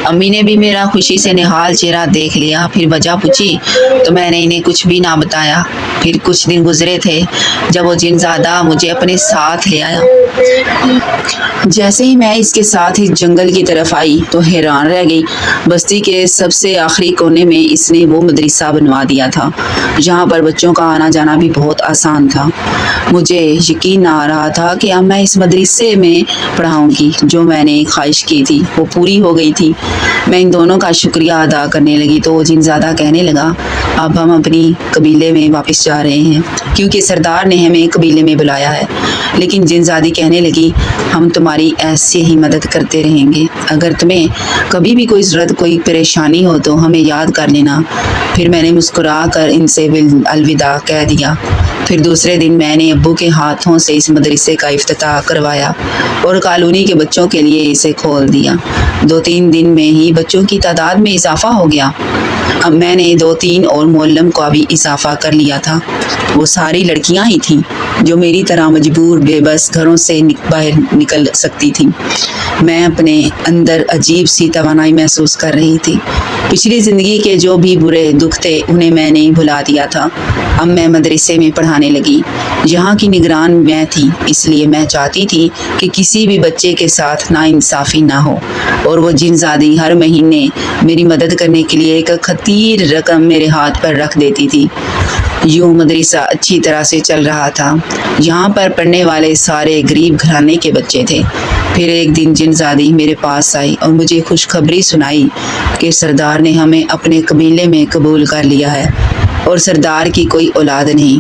امی نے بھی میرا خوشی سے نہال چہرہ دیکھ لیا۔ پھر وجہ پوچھی تو میں نے انہیں کچھ بھی نہ بتایا۔ پھر کچھ دن گزرے تھے جب وہ جن زادہ مجھے اپنے ساتھ لے آیا۔ جیسے ہی میں اس کے ساتھ اس جنگل کی طرف آئی تو حیران رہ گئی۔ بستی کے سب سے آخری کونے میں اس نے وہ مدرسہ بنوا دیا تھا جہاں پر بچوں کا آنا جانا بھی بہت آسان تھا۔ مجھے یقین نہ آ رہا تھا کہ اب میں اس مدرسے میں پڑھاؤں گی۔ جو میں نے خواہش کی تھی وہ پوری ہو گئی تھی۔ میں ان دونوں کا شکریہ ادا کرنے لگی تو وہ جن زادہ کہنے لگا، اب ہم اپنی قبیلے میں واپس جا رہے ہیں کیونکہ سردار نے ہمیں قبیلے میں بلایا ہے۔ لیکن جن زادی کہنے لگی، ہم تمہاری ایسے ہی مدد کرتے رہیں گے، اگر تمہیں کبھی بھی کوئی ضرورت کوئی پریشانی ہو تو ہمیں یاد کر لینا۔ پھر میں نے مسکرا کر ان سے الوداع کہہ دیا۔ پھر دوسرے دن میں نے ابو کے ہاتھوں سے اس مدرسے کا افتتاح کروایا اور کالونی کے بچوں کے لیے اسے کھول دیا۔ 2-3 دن میں ہی بچوں کی تعداد میں اضافہ ہو گیا۔ اب میں نے 2-3 اور معلم کا بھی اضافہ کر لیا تھا۔ وہ ساری لڑکیاں ہی تھیں جو میری طرح مجبور بے بس گھروں سے باہر نکل سکتی تھیں۔ میں اپنے اندر عجیب سی توانائی محسوس کر رہی تھی۔ پچھلی زندگی کے جو بھی برے دکھ تھے انہیں میں نے بھلا دیا تھا۔ اب میں مدرسے میں پڑھانے لگی۔ یہاں کی نگران میں تھی، اس لیے میں چاہتی تھی کہ کسی بھی بچے کے ساتھ ناانصافی نہ ہو، اور وہ جن زادی ہر مہینے میری مدد کرنے کے لیے ایک خطیر رقم میرے ہاتھ پر رکھ دیتی تھی۔ یوں مدرسہ اچھی طرح سے چل رہا تھا۔ یہاں پر پڑھنے والے سارے غریب گھرانے کے بچے تھے۔ پھر ایک دن جن زادی میرے پاس آئی اور مجھے خوشخبری سنائی کہ سردار نے ہمیں اپنے قبیلے میں قبول کر لیا ہے اور سردار کی کوئی اولاد نہیں،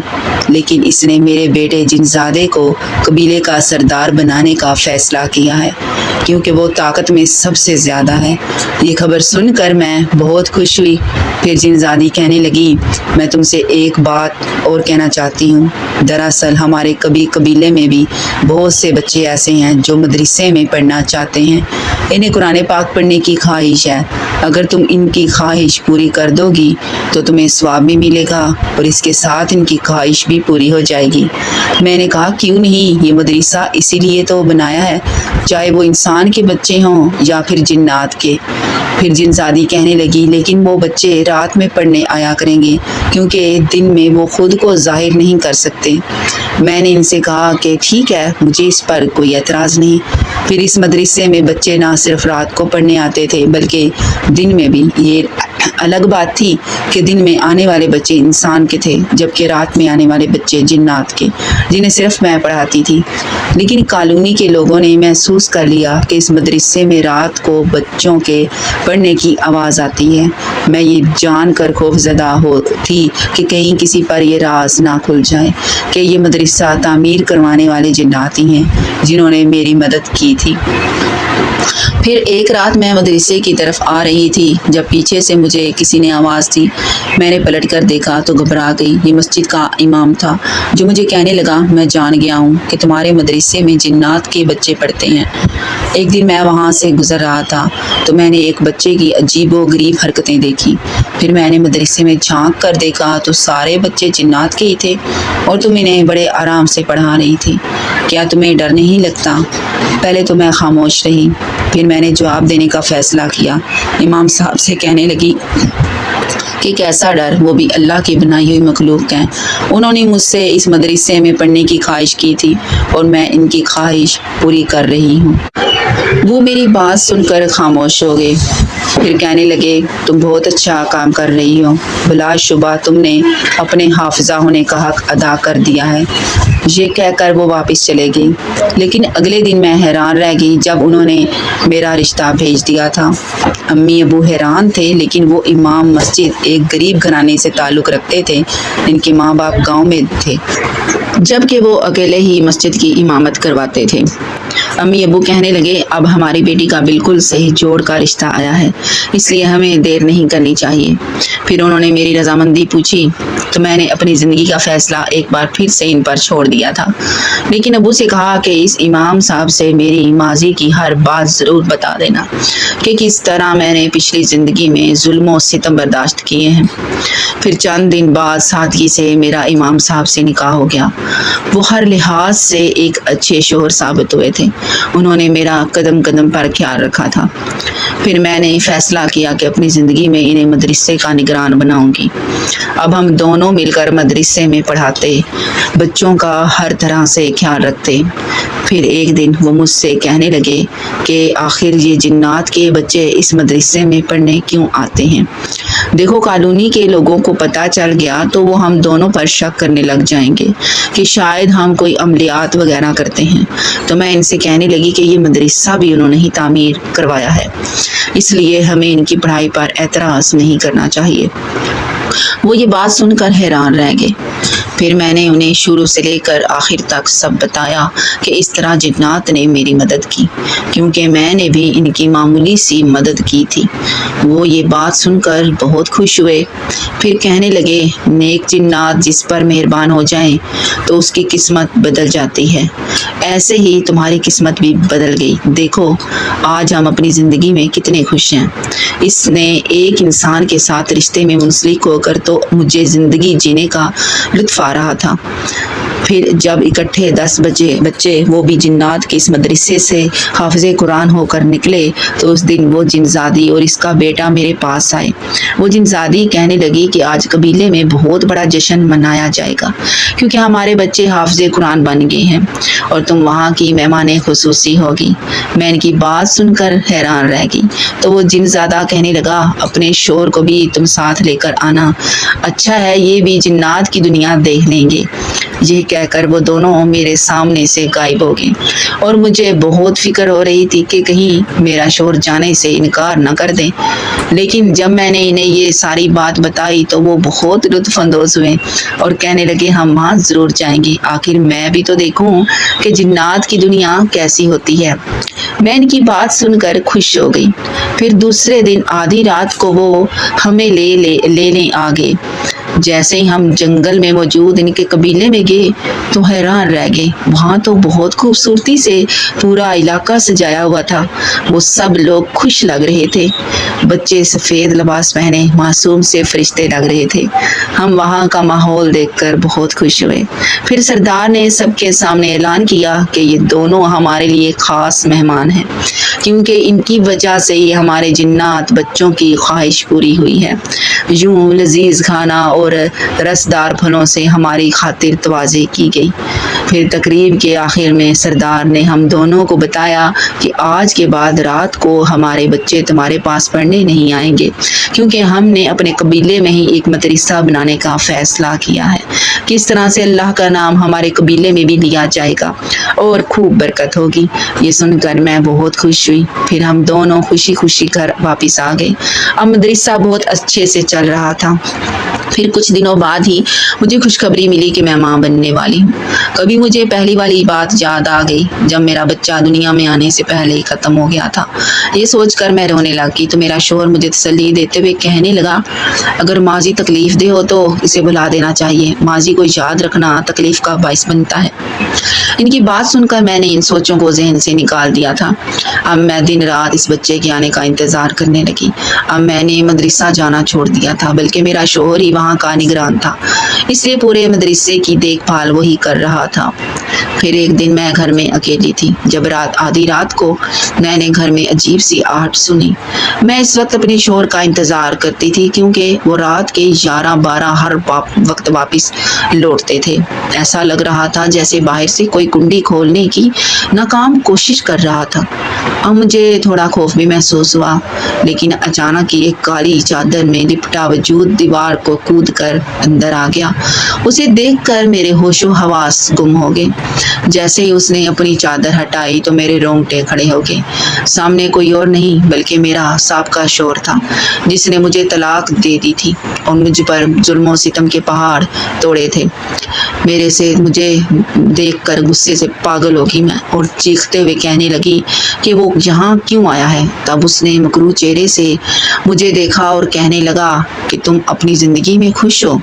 لیکن اس نے میرے بیٹے جن زادے کو قبیلے کا سردار بنانے کا فیصلہ کیا ہے کیونکہ وہ طاقت میں سب سے زیادہ ہے۔ یہ خبر سن کر میں بہت خوش ہوئی۔ پھر جن زادی کہنے لگی، میں تم سے ایک بات اور کہنا چاہتی ہوں۔ دراصل ہمارے قبیلے میں بھی بہت سے بچے ایسے ہیں جو مدرسے میں پڑھنا چاہتے ہیں۔ انہیں قرآن پاک پڑھنے کی خواہش ہے۔ اگر تم ان کی خواہش پوری کر دو گی تو تمہیں ثواب بھی ملے گا اور اس کے ساتھ ان کی خواہش بھی پوری ہو جائے گی۔ میں نے کہا، کیوں نہیں، یہ مدرسہ اسی لیے تو بنایا ہے، چاہے وہ انسان کے بچے ہوں یا پھر جنات کے۔ پھر جن زادی کہنے لگی، لیکن وہ بچے رات میں پڑھنے آیا کریں گے کیونکہ دن میں وہ خود کو ظاہر نہیں کر سکتے۔ میں نے ان سے کہا کہ ٹھیک ہے، مجھے اس پر کوئی اعتراض نہیں۔ پھر اس مدرسے میں بچے نہ صرف رات کو پڑھنے آتے تھے بلکہ دن میں بھی۔ یہ الگ بات تھی کہ دن میں آنے والے بچے انسان کے تھے جبکہ رات میں آنے والے بچے جنات کے، جنہیں صرف میں پڑھاتی تھی۔ لیکن کالونی کے لوگوں نے محسوس کر لیا کہ اس مدرسے میں رات کو بچوں کے پڑھنے کی آواز آتی ہے۔ میں یہ جان کر خوفزدہ تھی کہ کہیں کسی پر یہ راز نہ کھل جائے کہ یہ مدرسہ تعمیر کروانے والے جنات ہی ہیں جنہوں نے میری مدد کی تھی۔ پھر ایک رات میں مدرسے کی طرف آ رہی تھی جب پیچھے سے مجھے کسی نے آواز دی۔ میں نے پلٹ کر دیکھا تو گھبرا گئی۔ یہ مسجد کا امام تھا جو مجھے کہنے لگا، میں جان گیا ہوں کہ تمہارے مدرسے میں جنات کے بچے پڑھتے ہیں۔ ایک دن میں وہاں سے گزر رہا تھا تو میں نے ایک بچے کی عجیب و غریب حرکتیں دیکھی۔ پھر میں نے مدرسے میں جھانک کر دیکھا تو سارے بچے جنات کے ہی تھے اور تم انہیں بڑے آرام سے پڑھا رہی تھی۔ کیا تمہیں ڈر نہیں لگتا؟ پہلے تو میں خاموش رہی، پھر میں نے جواب دینے کا فیصلہ کیا۔ امام صاحب سے کہنے لگی کہ کیسا ڈر، وہ بھی اللہ کی بنائی ہوئی مخلوق ہیں۔ انہوں نے مجھ سے اس مدرسے میں پڑھنے کی خواہش کی تھی اور میں ان کی خواہش پوری کر رہی ہوں۔ وہ میری بات سن کر خاموش ہو گئے، پھر کہنے لگے، تم بہت اچھا کام کر رہی ہو، بلا شبہ تم نے اپنے حافظہ ہونے کا حق ادا کر دیا ہے۔ یہ کہہ کر وہ واپس چلے گئی۔ لیکن اگلے دن میں حیران رہ گئی جب انہوں نے میرا رشتہ بھیج دیا تھا۔ امی ابو حیران تھے لیکن وہ امام مسجد ایک غریب گھرانے سے تعلق رکھتے تھے، ان کے ماں باپ گاؤں میں تھے۔ جبکہ وہ اکیلے ہی مسجد کی امامت کرواتے تھے۔ امی ابو کہنے لگے اب ہماری بیٹی کا بالکل صحیح جوڑ کا رشتہ آیا ہے، اس لیے ہمیں دیر نہیں کرنی چاہیے۔ پھر انہوں نے میری رضامندی پوچھی تو میں نے اپنی زندگی کا فیصلہ ایک بار پھر سے ان پر چھوڑ دیا تھا، لیکن ابو سے کہا کہ اس امام صاحب سے میری ماضی کی ہر بات ضرور بتا دینا کہ کس طرح میں نے پچھلی زندگی میں ظلم و ستم برداشت کیے ہیں۔ پھر چند دن بعد سادگی سے میرا امام صاحب سے نکاح ہو گیا۔ وہ ہر لحاظ سے ایک اچھے شوہر ثابت ہوئے تھے، انہوں نے میرا قدم قدم پر خیال رکھا تھا۔ پھر میں نے فیصلہ کیا کہ اپنی زندگی میں انہیں مدرسے کا نگران بناؤں گی۔ اب ہم دونوں مل کر مدرسے میں پڑھاتے، بچوں کا ہر طرح سے خیال رکھتے۔ پھر ایک دن وہ مجھ سے کہنے لگے کہ آخر یہ جنات کے بچے اس مدرسے میں پڑھنے کیوں آتے ہیں؟ دیکھو کالونی کے لوگوں کو پتہ چل گیا تو وہ ہم دونوں پر شک کرنے لگ جائیں گے کہ شاید ہم کوئی عملیات وغیرہ کرتے ہیں۔ تو میں ان سے کہنے لگی کہ یہ مدرسہ بھی انہوں نے ہی تعمیر کروایا ہے، اس لیے ہمیں ان کی پڑھائی پر اعتراض نہیں کرنا چاہیے۔ وہ یہ بات سن کر حیران رہ گئے۔ پھر میں نے انہیں شروع سے لے کر آخر تک سب بتایا کہ اس طرح جنات نے میری مدد کی، کیونکہ میں نے بھی ان کی معمولی سی مدد کی تھی۔ وہ یہ بات سن کر بہت خوش ہوئے۔ پھر کہنے لگے نیک جنات جس پر مہربان ہو جائیں تو اس کی قسمت بدل جاتی ہے، ایسے ہی تمہاری قسمت بھی بدل گئی۔ دیکھو آج ہم اپنی زندگی میں کتنے خوش ہیں۔ اس نے ایک انسان کے ساتھ رشتے میں منسلک ہو کر تو مجھے زندگی جینے کا لطف آ رہا تھا۔ پھر جب اکٹھے 10 بچے وہ بھی جنات کے اس مدرسے سے حافظ قرآن ہو کر نکلے تو اس دن وہ جنزادی اور اس کا بیٹا میرے پاس آئے۔ وہ جنزادی کہنے لگی کہ آج قبیلے میں بہت بڑا جشن منایا جائے گا کیونکہ ہمارے بچے حافظ قرآن بن گئے ہیں اور تم وہاں کی مہمان خصوصی ہوگی۔ میں ان کی بات سن کر حیران رہ گئی تو وہ جنزادہ کہنے لگا اپنے شوہر کو بھی تم ساتھ لے کر آنا، اچھا ہے یہ بھی جنات کی دنیا دیکھ لیں گے۔ یہ کہہ کر وہ دونوں میرے سامنے سے غائب ہو گئے اور مجھے بہت فکر ہو رہی تھی کہ کہیں میرا شوہر جانے سے انکار نہ کر دیں۔ لیکن جب میں نے انہیں یہ ساری بات بتائی تو وہ بہت لطف اندوز ہوئے اور کہنے لگے ہم وہاں ضرور جائیں گے، آخر میں بھی تو دیکھوں کہ جنات کی دنیا کیسی ہوتی ہے۔ میں ان کی بات سن کر خوش ہو گئی۔ پھر دوسرے دن آدھی رات کو وہ ہمیں لینے آ گئے۔ جیسے ہی ہم جنگل میں موجود ان کے قبیلے میں گئے تو حیران رہ گئے، وہاں تو بہت خوبصورتی سے پورا علاقہ سجایا ہوا تھا۔ وہ سب لوگ خوش لگ رہے تھے، بچے سفید لباس پہنے معصوم سے فرشتے لگ رہے تھے۔ ہم وہاں کا ماحول دیکھ کر بہت خوش ہوئے۔ پھر سردار نے سب کے سامنے اعلان کیا کہ یہ دونوں ہمارے لیے خاص مہمان ہیں، کیونکہ ان کی وجہ سے ہی ہمارے جنات بچوں کی خواہش پوری ہوئی ہے۔ یوں لذیذ کھانا اور رسدار پھلوں سے ہماری خاطر توازی کی گئی۔ پھر تقریب کے آخر میں سردار نے ہم دونوں کو بتایا کہ آج کے بعد رات کو ہمارے بچے تمہارے پاس پڑھنے نہیں آئیں گے، کیونکہ ہم نے اپنے قبیلے میں ہی ایک مدرسہ بنانے کا فیصلہ کیا ہے۔ کس طرح سے اللہ کا نام ہمارے قبیلے میں بھی لیا جائے گا اور خوب برکت ہوگی۔ یہ سن کر میں بہت خوش ہوئی۔ پھر ہم دونوں خوشی خوشی گھر واپس آ گئے۔ اب مدرسہ بہت اچھے سے چل رہا تھا۔ پھر کچھ دنوں بعد ہی مجھے خوشخبری ملی کہ میں ماں بننے والی ہوں۔ کبھی مجھے پہلی والی بات یاد آ گئی جب میرا بچہ دنیا میں آنے سے پہلے ہی ختم ہو گیا تھا۔ یہ سوچ کر میں رونے لگی تو میرا شوہر مجھے تسلی دیتے ہوئے کہنے لگا اگر ماضی تکلیف دہ ہو تو اسے بھلا دینا چاہیے، ماضی کو یاد رکھنا تکلیف کا باعث بنتا ہے۔ ان کی بات سن کر میں نے ان سوچوں کو ذہن سے نکال دیا تھا۔ اب میں دن رات اس بچے کے آنے کا انتظار کرنے لگی۔ اب میں نے مدرسہ جانا چھوڑ دیا تھا، بلکہ میرا شوہر ہی وہاں کا نگران تھا، اس لیے پورے مدرسے کی دیکھ بھال وہی کر رہا تھا۔ پھر ایک دن میں گھر میں اکیلی تھی جب آدھی رات کو میں نے گھر میں عجیب سی آہٹ سنی۔ میں اس وقت اپنے شوہر کا انتظار کرتی تھی کیونکہ وہ رات کے 11-12 ہر وقت واپس لوٹتے تھے۔ ایسا لگ رہا تھا جیسے باہر سے کوئی کنڈی کھولنے کی ناکام کوشش کر رہا تھا۔ اب مجھے تھوڑا خوف بھی محسوس ہوا، لیکن اچانک ایک کالی چادر میں لپٹا وجود دیوار کو کود کر اندر آ گیا اسے دیکھ کر میرے ہوش و حواس گم ہو گئے۔ جیسے ہی اس نے اپنی چادر ہٹائی تو میرے رونگٹے کھڑے ہو گئے۔ سامنے کوئی اور نہیں بلکہ میرا سابقہ شوہر تھا، جس نے مجھے طلاق دے دی تھی اور مجھ پر ظلم و ستم کے پہاڑ توڑے تھے۔ مجھے دیکھ کر غصے سے پاگل ہو گئی میں اور چیختے ہوئے کہنے لگی کہ وہ یہاں کیوں آیا ہے۔ تب اس نے مکروہ چہرے سے مجھے دیکھا اور کہنے لگا کہ تم اپنی زندگی میں خوش ہو،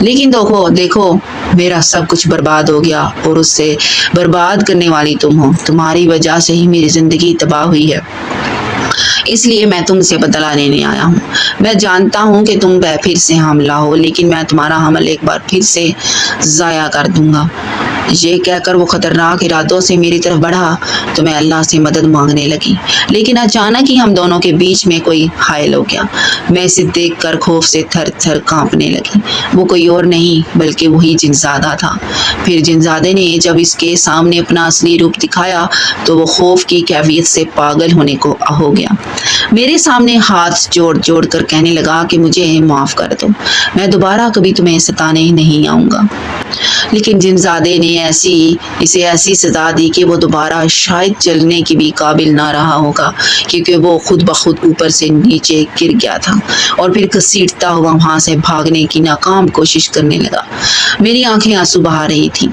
لیکن دیکھو میرا سب کچھ برباد ہو گیا اور اس سے برباد کرنے والی تم ہو۔ تمہاری وجہ سے ہی میری زندگی تباہ ہوئی ہے، اس لیے میں تم سے بدلہ لینے آیا ہوں۔ میں جانتا ہوں کہ تم پہ پھر سے حاملہ ہو، لیکن میں تمہارا حمل ایک بار پھر سے ضائع کر دوں گا۔ یہ کہہ کر وہ خطرناک ارادوں سے میری طرف بڑھا تو میں اللہ سے مدد مانگنے لگی، لیکن اچانک ہی ہم دونوں کے بیچ میں کوئی حائل ہو گیا۔ میں اسے دیکھ کر خوف سے تھر تھر کانپنے لگی۔ وہ کوئی اور نہیں بلکہ وہی جنزادہ تھا۔ پھر جنزادے نے جب اس کے سامنے اپنا اصلی روپ دکھایا تو وہ خوف کی کیفیت سے پاگل ہونے کو ہو گیا۔ میرے سامنے ہاتھ جوڑ جوڑ کر کہنے لگا کہ مجھے معاف کر دو، میں دوبارہ کبھی تمہیں ستانے نہیں آؤں گا۔ لیکن جنزادے نے اسے ایسی سزا دی کہ وہ دوبارہ شاید چلنے کی بھی قابل نہ رہا ہوگا، کیونکہ وہ خود بخود اوپر سے نیچے گر گیا تھا اور پھر گھسیٹتا ہوا وہاں سے بھاگنے کی ناکام کوشش کرنے لگا۔ میری آنکھیں آنسو بہا رہی تھیں،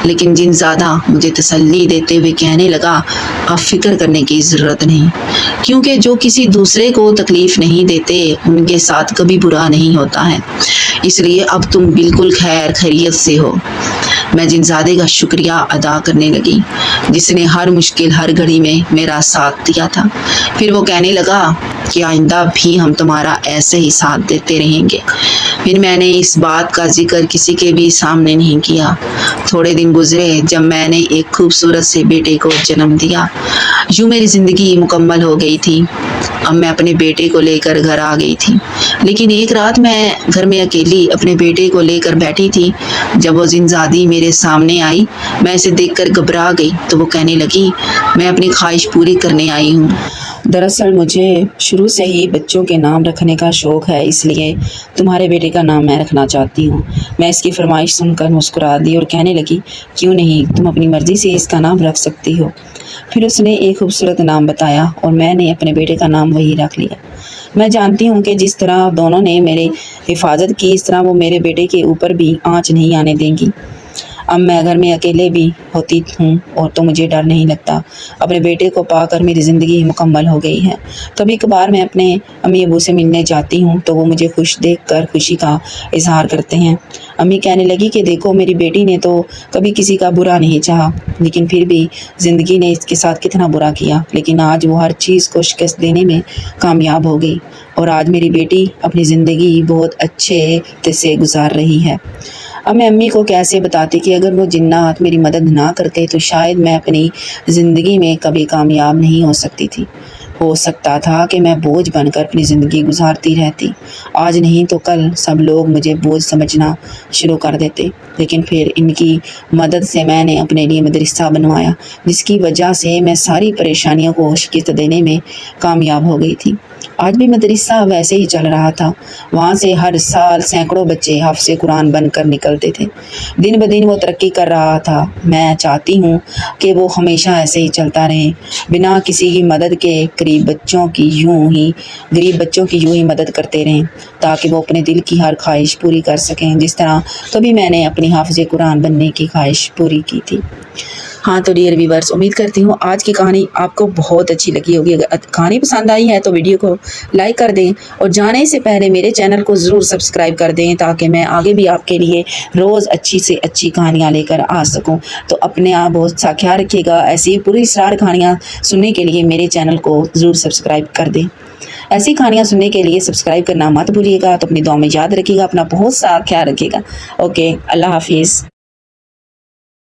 لیکن جنزادہ مجھے تسلی دیتے ہوئے کہنے لگا اب فکر کرنے کی ضرورت نہیں، کیونکہ جو کسی دوسرے کو تکلیف نہیں دیتے ان کے ساتھ کبھی برا نہیں ہوتا ہے، اس لیے اب تم بالکل خیر خیریت سے ہو۔ میں جنزادے کا شکریہ ادا کرنے لگی جس نے ہر مشکل ہر گھڑی میں میرا ساتھ دیا تھا۔ پھر وہ کہنے لگا کہ آئندہ بھی ہم تمہارا ایسے ہی ساتھ دیتے رہیں گے۔ پھر میں نے اس بات کا ذکر کسی کے بھی سامنے نہیں کیا۔ تھوڑے دن گزرے جب میں نے ایک خوبصورت سے بیٹے کو جنم دیا۔ یوں میری زندگی مکمل ہو گئی تھی۔ اب میں اپنے بیٹے کو لے کر گھر آ گئی تھی، لیکن ایک رات میں گھر میں اکیلی اپنے بیٹے کو لے کر بیٹھی تھی۔ جب وہ جنزادی میرے سامنے آئی میں اسے دیکھ کر گھبرا گئی تو وہ کہنے لگی میں اپنی خواہش پوری کرنے آئی ہوں۔ دراصل مجھے شروع سے ہی بچوں کے نام رکھنے کا شوق ہے، اس لیے تمہارے بیٹے کا نام میں رکھنا چاہتی ہوں۔ میں اس کی فرمائش سن کر مسکرا دی اور کہنے لگی کیوں نہیں، تم اپنی مرضی سے اس کا نام رکھ سکتی ہو۔ پھر اس نے ایک خوبصورت نام بتایا اور میں نے اپنے بیٹے کا نام وہی رکھ لیا۔ میں جانتی ہوں کہ جس طرح دونوں نے میری حفاظت کی اس طرح وہ میرے بیٹے کے اوپر بھی آنچ نہیں آنے دیں گی۔ اب میں گھر میں اکیلے بھی ہوتی ہوں اور تو مجھے ڈر نہیں لگتا۔ اپنے بیٹے کو پا کر میری زندگی مکمل ہو گئی ہے۔ کبھی کبھار میں اپنے امی ابو سے ملنے جاتی ہوں تو وہ مجھے خوش دیکھ کر خوشی کا اظہار کرتے ہیں۔ امی کہنے لگی کہ دیکھو میری بیٹی نے تو کبھی کسی کا برا نہیں چاہا، لیکن پھر بھی زندگی نے اس کے ساتھ کتنا برا کیا، لیکن آج وہ ہر چیز کو شکست دینے میں کامیاب ہو گئی اور آج میری بیٹی اپنی زندگی بہت اچھے سے گزار رہی ہے۔ اب میں امی کو کیسے بتاتی کہ اگر وہ جنات میری مدد نہ کرتے تو شاید میں اپنی زندگی میں کبھی کامیاب نہیں ہو سکتی تھی۔ ہو سکتا تھا کہ میں بوجھ بن کر اپنی زندگی گزارتی رہتی۔ آج نہیں تو کل سب لوگ مجھے بوجھ سمجھنا شروع کر دیتے، لیکن پھر ان کی مدد سے میں نے اپنے لیے مدرسہ بنوایا جس کی وجہ سے میں ساری پریشانیوں کو شکست دینے میں کامیاب ہو گئی تھی۔ آج بھی مدرسہ ویسے ہی چل رہا تھا۔ وہاں سے ہر سال سینکڑوں بچے حافظ قرآن بن کر نکلتے تھے۔ دن بدن وہ ترقی کر رہا تھا۔ میں چاہتی ہوں کہ وہ ہمیشہ ایسے ہی چلتا رہے، بنا کسی کی مدد کے غریب بچوں کی یوں ہی مدد کرتے رہیں تاکہ وہ اپنے دل کی ہر خواہش پوری کر سکیں، جس طرح کبھی میں نے اپنی حافظ قرآن بننے کی خواہش پوری کی تھی۔ ہاں تو ڈیئر ویورز، امید کرتی ہوں آج کی کہانی آپ کو بہت اچھی لگی ہوگی۔ اگر کہانی پسند آئی ہے تو ویڈیو کو لائک کر دیں اور جانے سے پہلے میرے چینل کو ضرور سبسکرائب کر دیں تاکہ میں آگے بھی آپ کے لیے روز اچھی سے اچھی کہانیاں لے کر آ سکوں۔ تو اپنے آپ بہت سا خیال رکھیے گا۔ ایسی پوری اسرار کہانیاں سننے کے لیے میرے چینل کو ضرور سبسکرائب کر دیں۔ ایسی کہانیاں سننے کے لیے سبسکرائب کرنا مت بھولیے گا۔ تو اپنی دعا میں یاد رکھیے گا، اپنا بہت سا خیال رکھیے گا۔ اوکے، اللہ حافظ۔